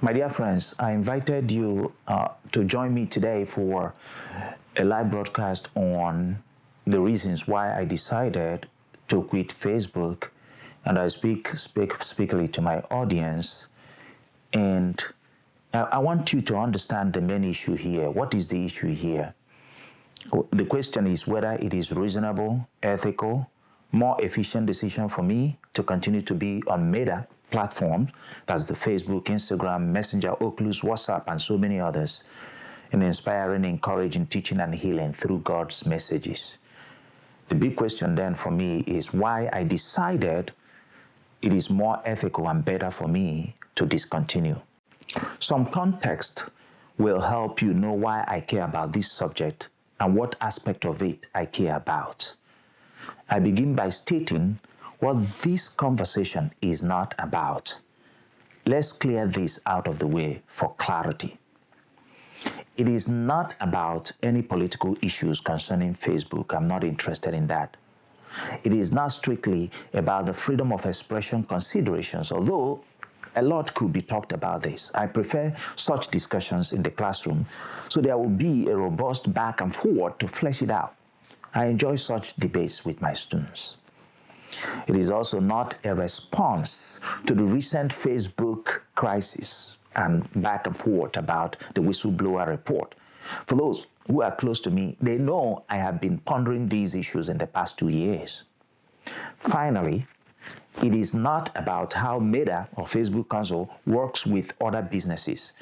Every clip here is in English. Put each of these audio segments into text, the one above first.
My dear friends, I invited you to join me today for a live broadcast on the reasons why I decided to quit Facebook, and I speakly to my audience. And I want you to understand the main issue here. What is the issue here? The question is whether it is reasonable, ethical, more efficient decision for me to continue to be on Meta platforms, that's the Facebook, Instagram, Messenger, Oculus, WhatsApp, and so many others, in inspiring, encouraging, teaching, and healing through God's messages. The big question then for me is why I decided it is more ethical and better for me to discontinue. Some context will help you know why I care about this subject and what aspect of it I care about. I begin by stating what this conversation is not about. Let's clear this out of the way for clarity. It is not about any political issues concerning Facebook. I'm not interested in that. It is not strictly about the freedom of expression considerations, although a lot could be talked about this. I prefer such discussions in the classroom, so there will be a robust back and forward to flesh it out. I enjoy such debates with my students. It is also not a response to the recent Facebook crisis and back and forth about the whistleblower report. For those who are close to me, they know I have been pondering these issues in the past 2 years. Finally, it is not about how Meta or Facebook Council works with other businesses.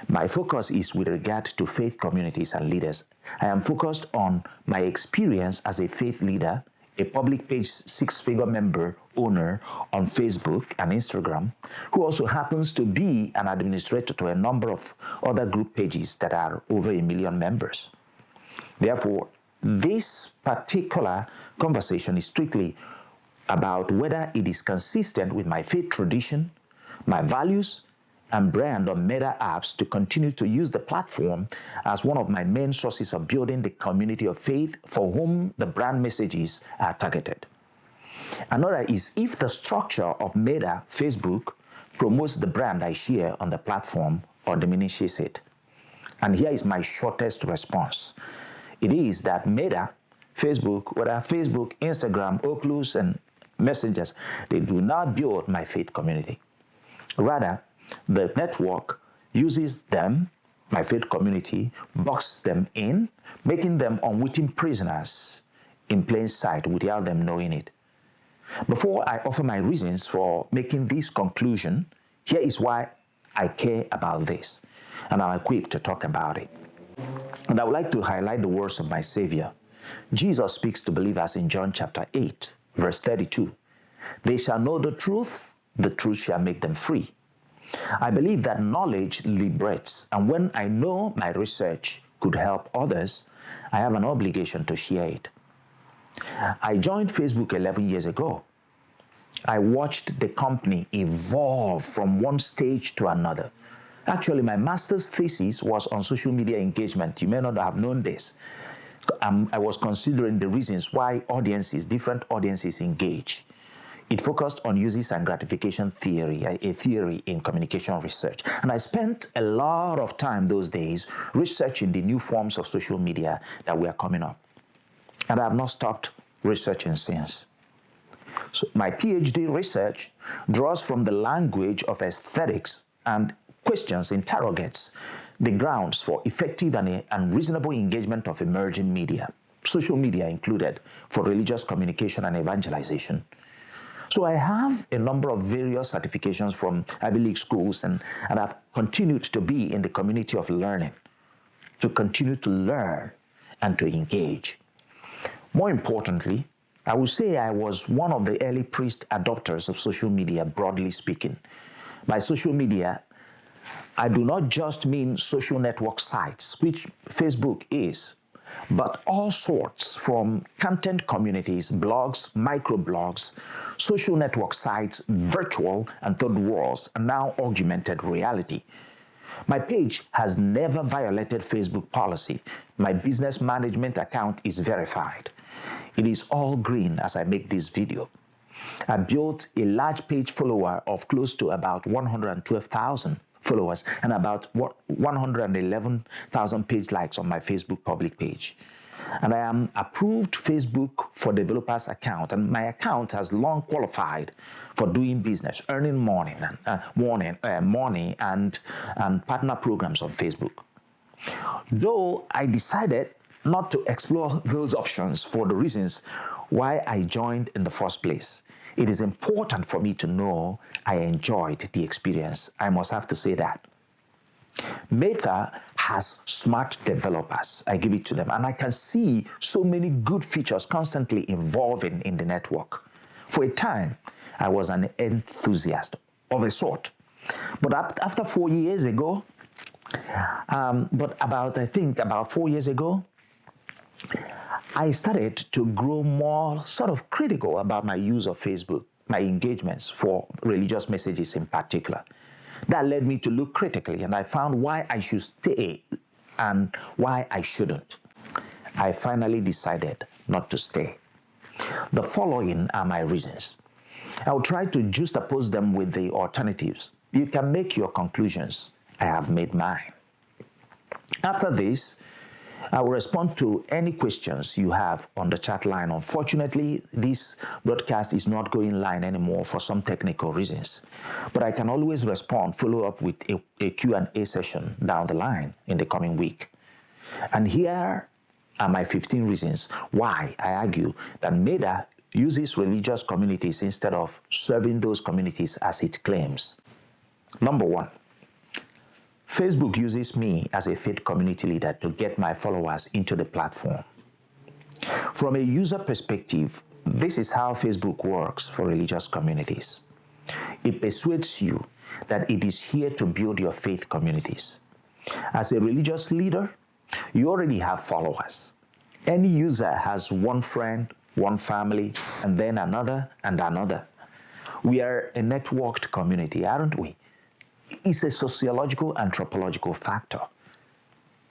My focus is with regard to faith communities and leaders. I am focused on my experience as a faith leader, a public page 6-figure member owner on Facebook and Instagram, who also happens to be an administrator to a number of other group pages that are over 1 million members. Therefore, this particular conversation is strictly about whether it is consistent with my faith tradition, my values, and brand on Meta apps to continue to use the platform as one of my main sources of building the community of faith for whom the brand messages are targeted. Another is if the structure of Meta, Facebook, promotes the brand I share on the platform or diminishes it. And here is my shortest response. It is that Meta, Facebook, whether Facebook, Instagram, Oculus, and messengers, they do not build my faith community. Rather, the network uses them, my faith community, boxes them in, making them unwitting prisoners in plain sight without them knowing it. Before I offer my reasons for making this conclusion, here is why I care about this, and I'm equipped to talk about it. And I would like to highlight the words of my Savior. Jesus speaks to believers in John chapter 8, verse 32. They shall know the truth shall make them free. I believe that knowledge liberates, and when I know my research could help others, I have an obligation to share it. I joined Facebook 11 years ago. I watched the company evolve from one stage to another. Actually, my master's thesis was on social media engagement. You may not have known this. I was considering the reasons why different audiences engage. It focused on uses and gratification theory, a theory in communication research. And I spent a lot of time those days researching the new forms of social media that were coming up. And I have not stopped researching since. So my PhD research draws from the language of aesthetics and interrogates the grounds for effective and reasonable engagement of emerging media, social media included, for religious communication and evangelization. So I have a number of various certifications from Ivy League schools, and I've continued to be in the community of learning, to continue to learn and to engage. More importantly, I would say I was one of the early priest adopters of social media, broadly speaking. By social media, I do not just mean social network sites, which Facebook is, but all sorts, from content communities, blogs, microblogs, social network sites, virtual and third worlds, and now augmented reality. My page has never violated Facebook policy. My business management account is verified. It is all green as I make this video. I built a large page follower of close to about 112,000 followers and about 111,000 page likes on my Facebook public page. And I am approved Facebook for developers account, and my account has long qualified for doing business, earning money and partner programs on Facebook. Though I decided not to explore those options for the reasons why I joined in the first place, it is important for me to know I enjoyed the experience. I must have to say that. Meta has smart developers. I give it to them, and I can see so many good features constantly evolving in the network. For a time, I was an enthusiast of a sort. But after 4 years ago, about 4 years ago, I started to grow more sort of critical about my use of Facebook, my engagements for religious messages in particular. That led me to look critically, and I found why I should stay and why I shouldn't. I finally decided not to stay. The following are my reasons. I'll try to juxtapose them with the alternatives. You can make your conclusions. I have made mine. After this, I will respond to any questions you have on the chat line. Unfortunately, this broadcast is not going live anymore for some technical reasons. But I can always follow up with a Q&A session down the line in the coming week. And here are my 15 reasons why I argue that Meta uses religious communities instead of serving those communities as it claims. Number one, Facebook uses me as a faith community leader to get my followers into the platform. From a user perspective, this is how Facebook works for religious communities. It persuades you that it is here to build your faith communities. As a religious leader, you already have followers. Any user has one friend, one family, and then another and another. We are a networked community, aren't we? It's a sociological, anthropological factor.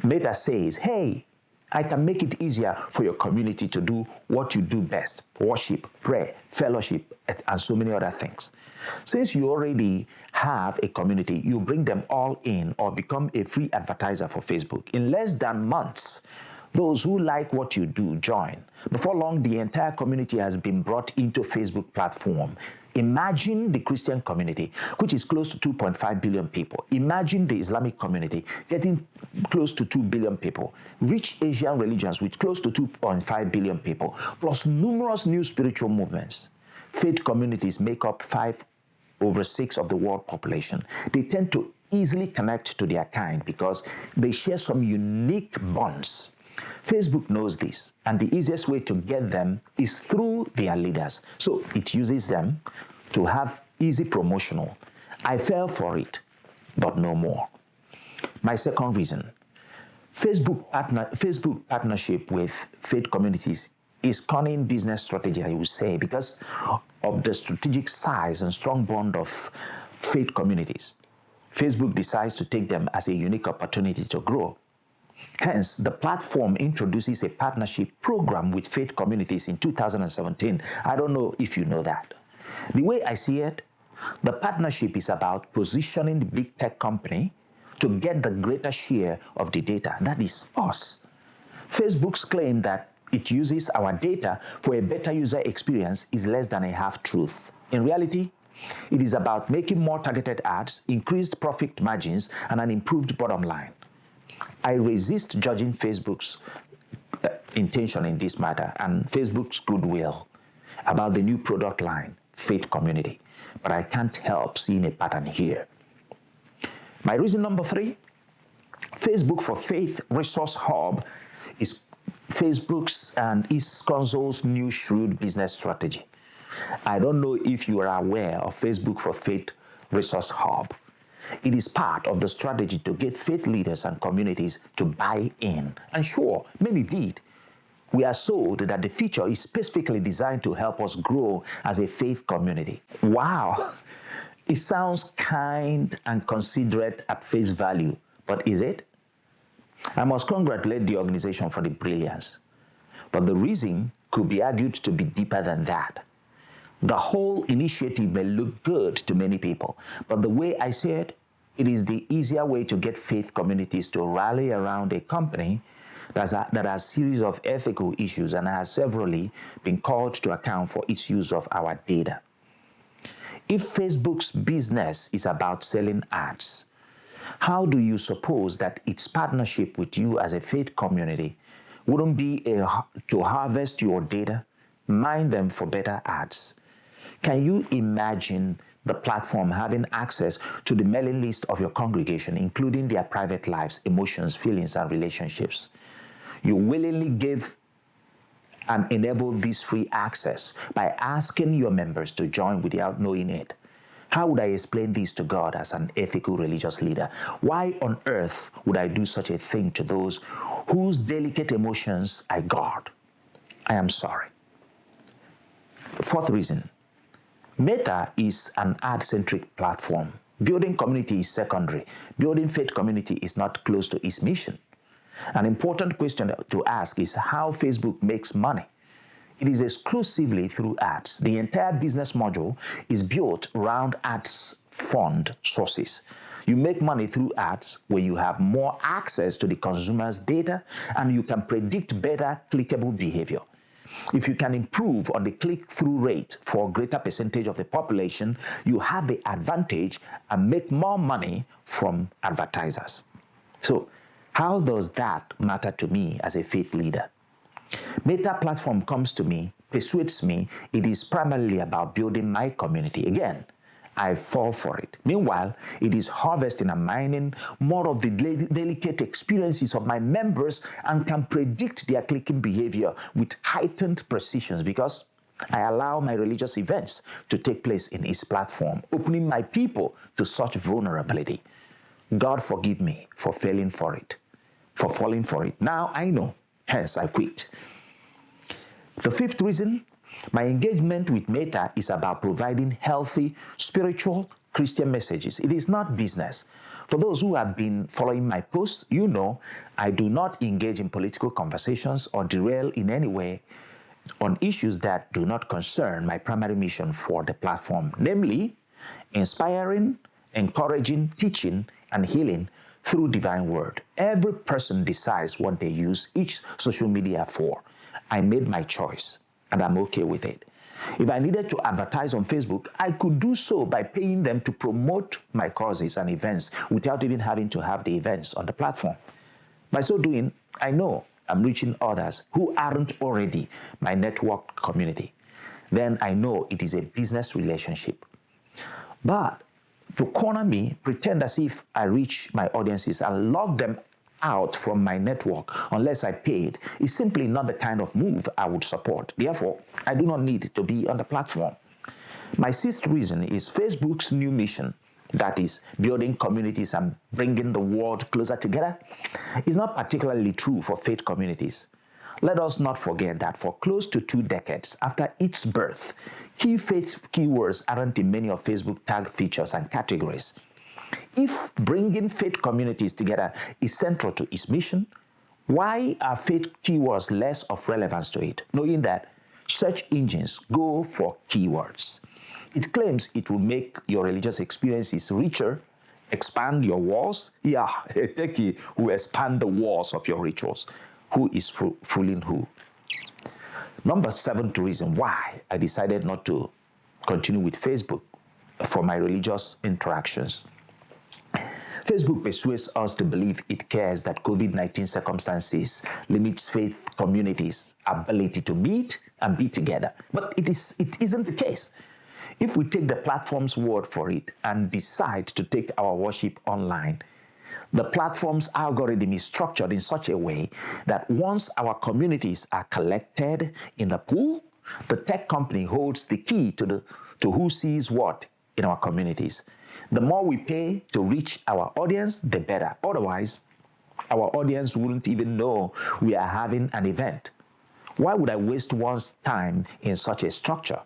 Meta says, hey, I can make it easier for your community to do what you do best: worship, pray, fellowship, and so many other things. Since you already have a community, you bring them all in or become a free advertiser for Facebook. In less than months, those who like what you do join. Before long, the entire community has been brought into Facebook platform. Imagine the Christian community, which is close to 2.5 billion people. Imagine the Islamic community getting close to 2 billion people. Rich Asian religions with close to 2.5 billion people, plus numerous new spiritual movements. Faith communities make up 5/6 of the world population. They tend to easily connect to their kind because they share some unique bonds. Facebook knows this, and the easiest way to get them is through their leaders. So it uses them to have easy promotional. I fell for it, but no more. My second reason, Facebook partnership with faith communities is cunning business strategy, I would say, because of the strategic size and strong bond of faith communities. Facebook decides to take them as a unique opportunity to grow. Hence, the platform introduces a partnership program with faith communities in 2017. I don't know if you know that. The way I see it, the partnership is about positioning the big tech company to get the greater share of the data. That is us. Facebook's claim that it uses our data for a better user experience is less than a half-truth. In reality, it is about making more targeted ads, increased profit margins, and an improved bottom line. I resist judging Facebook's intention in this matter and Facebook's goodwill about the new product line, Faith Community, but I can't help seeing a pattern here. My reason number 3, Facebook for Faith Resource Hub is Facebook's and its console's new shrewd business strategy. I don't know if you are aware of Facebook for Faith Resource Hub. It is part of the strategy to get faith leaders and communities to buy in. And sure, many did. We are sold that the feature is specifically designed to help us grow as a faith community. Wow! It sounds kind and considerate at face value, but is it? I must congratulate the organization for the brilliance. But the reason could be argued to be deeper than that. The whole initiative may look good to many people, but the way I see it, it is the easier way to get faith communities to rally around a company that has a series of ethical issues and has severally been called to account for its use of our data. If Facebook's business is about selling ads, how do you suppose that its partnership with you as a faith community wouldn't be to harvest your data, mine them for better ads? Can you imagine the platform having access to the mailing list of your congregation, including their private lives, emotions, feelings, and relationships? You willingly give and enable this free access by asking your members to join without knowing it. How would I explain this to God as an ethical religious leader? Why on earth would I do such a thing to those whose delicate emotions I guard? I am sorry. Fourth reason, Meta is an ad-centric platform. Building community is secondary. Building faith community is not close to its mission. An important question to ask is how Facebook makes money. It is exclusively through ads. The entire business module is built around ads fund sources. You make money through ads when you have more access to the consumer's data and you can predict better clickable behavior. If you can improve on the click-through rate for a greater percentage of the population, you have the advantage and make more money from advertisers. So, how does that matter to me as a faith leader? Meta platform comes to me, persuades me, it is primarily about building my community. Again, I fall for it. Meanwhile, it is harvesting and mining more of the delicate experiences of my members and can predict their clicking behavior with heightened precision because I allow my religious events to take place in its platform, opening my people to such vulnerability. God forgive me for falling for it. Now I know, hence I quit. The fifth reason, my engagement with Meta is about providing healthy, spiritual, Christian messages. It is not business. For those who have been following my posts, you know I do not engage in political conversations or derail in any way on issues that do not concern my primary mission for the platform, namely inspiring, encouraging, teaching, and healing through divine word. Every person decides what they use each social media for. I made my choice, and I'm okay with it. If I needed to advertise on Facebook, I could do so by paying them to promote my causes and events without even having to have the events on the platform. By so doing, I know I'm reaching others who aren't already my network community. Then I know it is a business relationship. But to corner me, pretend as if I reach my audiences and log them out from my network unless I paid is simply not the kind of move I would support. Therefore, I do not need to be on the platform. My sixth reason is Facebook's new mission, that is, building communities and bringing the world closer together, is not particularly true for faith communities. Let us not forget that for close to 2 decades after its birth, key faith keywords aren't in many of Facebook tag features and categories. If bringing faith communities together is central to its mission, why are faith keywords less of relevance to it, knowing that search engines go for keywords? It claims it will make your religious experiences richer, expand your walls. Yeah, a techie will expand the walls of your rituals. Who is fooling who? Number 7th reason why I decided not to continue with Facebook for my religious interactions. Facebook persuades us to believe it cares that COVID-19 circumstances limits faith communities' ability to meet and be together. But it isn't the case. If we take the platform's word for it and decide to take our worship online, the platform's algorithm is structured in such a way that once our communities are collected in the pool, the tech company holds the key to who sees what in our communities. The more we pay to reach our audience, the better. Otherwise, our audience wouldn't even know we are having an event. Why would I waste one's time in such a structure?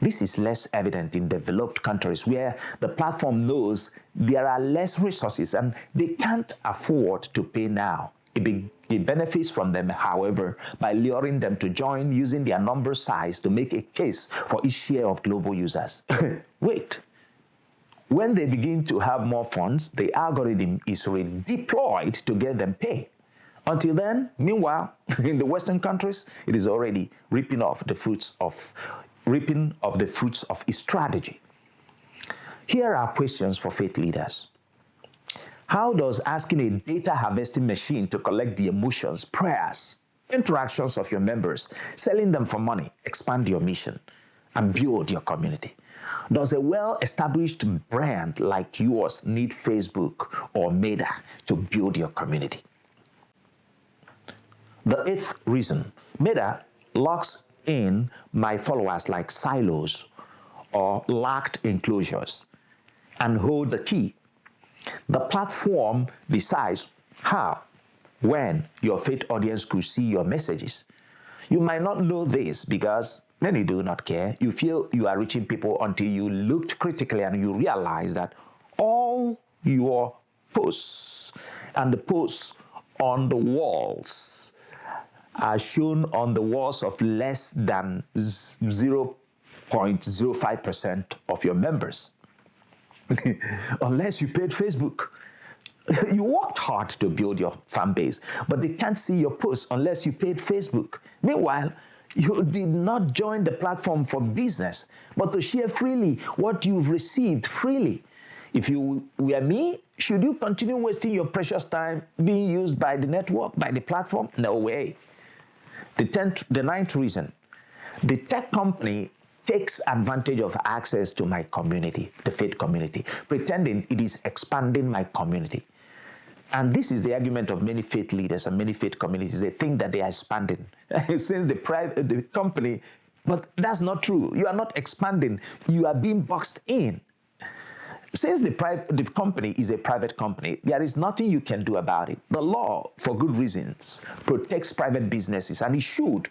This is less evident in developed countries where the platform knows there are less resources and they can't afford to pay now. It benefits from them, however, by luring them to join using their number size to make a case for each share of global users. Wait, When they begin to have more funds, the algorithm is redeployed to get them paid. Until then, meanwhile, in the Western countries, it is already reaping the fruits of its strategy. Here are questions for faith leaders. How does asking a data harvesting machine to collect the emotions, prayers, interactions of your members, selling them for money, expand your mission and build your community? Does a well-established brand like yours need Facebook or Meta to build your community? The 8th reason, Meta locks in my followers like silos or locked enclosures and hold the key. The platform decides how, when your faith audience could see your messages. You might not know this because many do not care. You feel you are reaching people until you looked critically and you realize that all your posts and the posts on the walls are shown on the walls of less than 0.05% of your members. Unless you paid Facebook. You worked hard to build your fan base, but they can't see your posts unless you paid Facebook. Meanwhile, you did not join the platform for business, but to share freely what you've received freely. If you were me, should you continue wasting your precious time being used by the network, by the platform? No way. The 9th reason, the tech company takes advantage of access to my community, the faith community, pretending it is expanding my community. And this is the argument of many faith leaders and many faith communities. They think that they are expanding since the company, but that's not true. You are not expanding. You are being boxed in. Since the company is a private company, there is nothing you can do about it. The law, for good reasons, protects private businesses, and it should.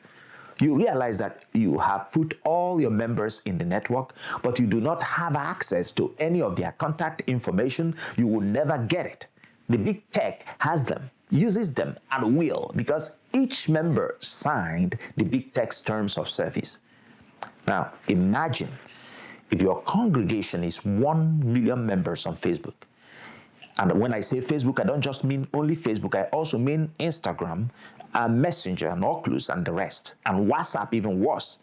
You realize that you have put all your members in the network, but you do not have access to any of their contact information. You will never get it. The big tech has them, uses them at will, because each member signed the big tech's terms of service. Now, imagine if your congregation is 1 million members on Facebook. And when I say Facebook, I don't just mean only Facebook. I also mean Instagram, and Messenger, and Oculus, and the rest, and WhatsApp, even worse.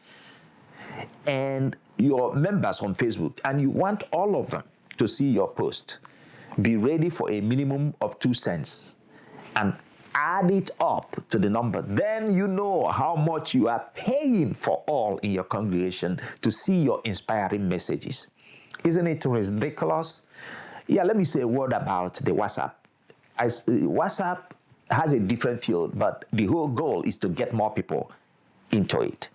And your members on Facebook, and you want all of them to see your post. Be ready for a minimum of 2 cents and add it up to the number. Then you know how much you are paying for all in your congregation to see your inspiring messages. Isn't it ridiculous? Yeah, let me say a word about the WhatsApp. WhatsApp has a different field, but the whole goal is to get more people into it.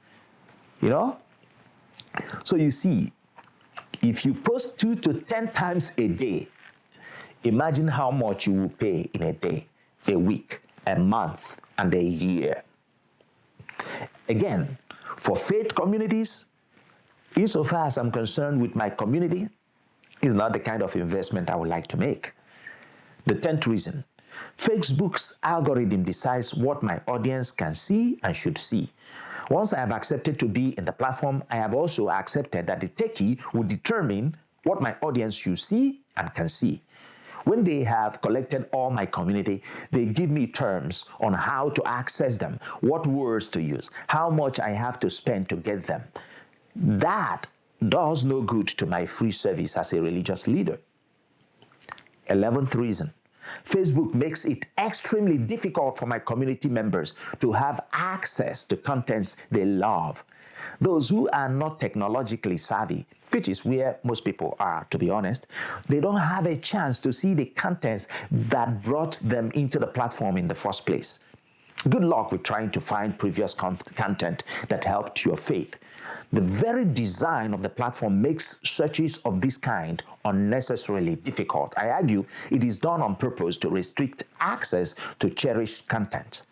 You know? So you see, if you post 2 to 10 times a day, imagine how much you will pay in a day, a week, a month, and a year. Again, for faith communities, insofar as I'm concerned with my community, is not the kind of investment I would like to make. The 10th reason, Facebook's algorithm decides what my audience can see and should see. Once I have accepted to be in the platform, I have also accepted that the techie will determine what my audience should see and can see. When they have collected all my community, they give me terms on how to access them, what words to use, how much I have to spend to get them. That does no good to my free service as a religious leader. 11th reason, Facebook makes it extremely difficult for my community members to have access to contents they love. Those who are not technologically savvy, which is where most people are, to be honest, they don't have a chance to see the contents that brought them into the platform in the first place. Good luck with trying to find previous content that helped your faith. The very design of the platform makes searches of this kind unnecessarily difficult. I argue it is done on purpose to restrict access to cherished content.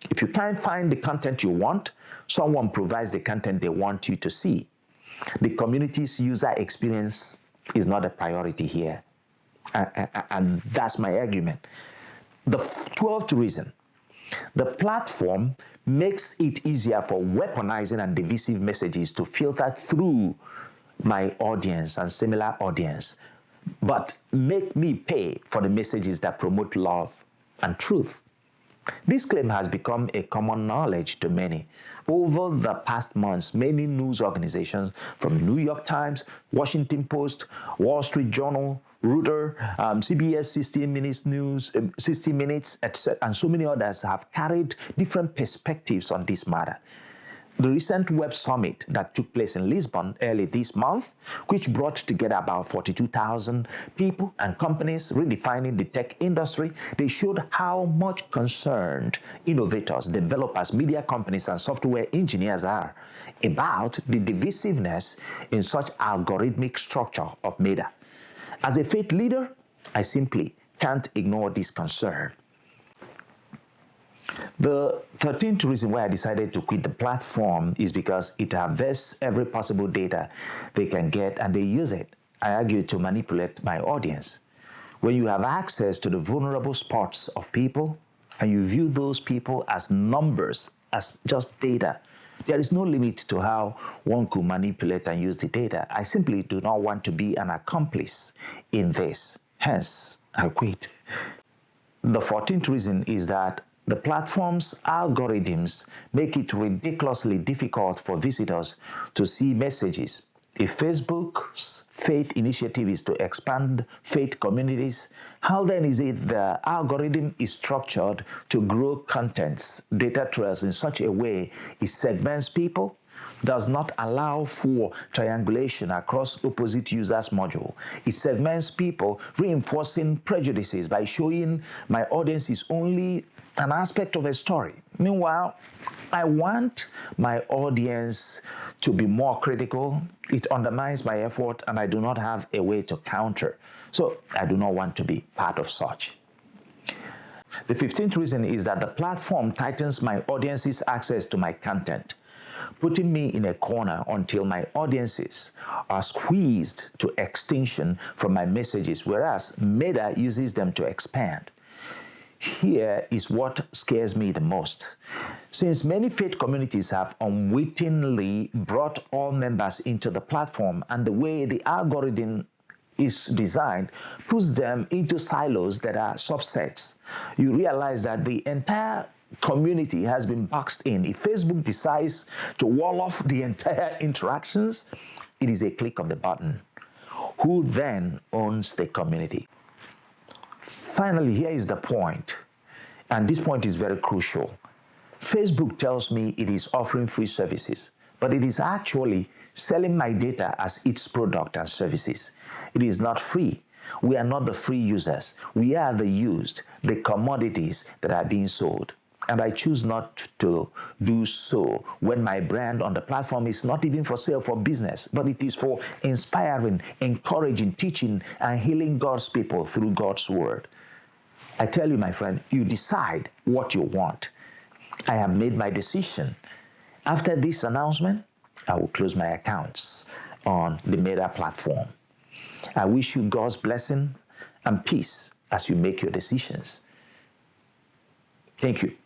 If you can't find the content you want, someone provides the content they want you to see. The community's user experience is not a priority here. And that's my argument. The 12th reason, the platform makes it easier for weaponizing and divisive messages to filter through my audience and similar audience. but make me pay for the messages that promote love and truth. This claim has become a common knowledge to many. Over the past months, many news organizations from New York Times, Washington Post, Wall Street Journal, Reuters, CBS 60 Minutes News, 60 Minutes, etc., and so many others have carried different perspectives on this matter. The recent web summit that took place in Lisbon early this month, which brought together about 42,000 people and companies redefining the tech industry, they showed how much concerned innovators, developers, media companies, and software engineers are about the divisiveness in such algorithmic structure of Meta. As a faith leader, I simply can't ignore this concern. The 13th reason why I decided to quit the platform is because it harvests every possible data they can get and they use it, I argue, to manipulate my audience. When you have access to the vulnerable spots of people and you view those people as numbers, as just data, there is no limit to how one could manipulate and use the data. I simply do not want to be an accomplice in this. Hence, I quit. The 14th reason is that the platform's algorithms make it ridiculously difficult for visitors to see messages. If Facebook's faith initiative is to expand faith communities, how then is it the algorithm is structured to grow contents, data trails in such a way it segments people, does not allow for triangulation across opposite users' module. It segments people, reinforcing prejudices by showing my audience is only an aspect of a story. Meanwhile, I want my audience to be more critical. It undermines my effort, and I do not have a way to counter. So I do not want to be part of such. The 15th reason is that the platform tightens my audience's access to my content, putting me in a corner until my audiences are squeezed to extinction from my messages, whereas Meta uses them to expand. Here is what scares me the most. Since many faith communities have unwittingly brought all members into the platform, and the way the algorithm is designed puts them into silos that are subsets, you realize that the entire community has been boxed in. If Facebook decides to wall off the entire interactions, it is a click of the button. Who then owns the community? Finally, here is the point, and this point is very crucial. Facebook tells me it is offering free services, but it is actually selling my data as its product and services. It is not free. We are not the free users. We are the used, the commodities that are being sold. And I choose not to do so when my brand on the platform is not even for sale for business, but it is for inspiring, encouraging, teaching, and healing God's people through God's word. I tell you, my friend, you decide what you want. I have made my decision. After this announcement, I will close my accounts on the Meta platform. I wish you God's blessing and peace as you make your decisions. Thank you.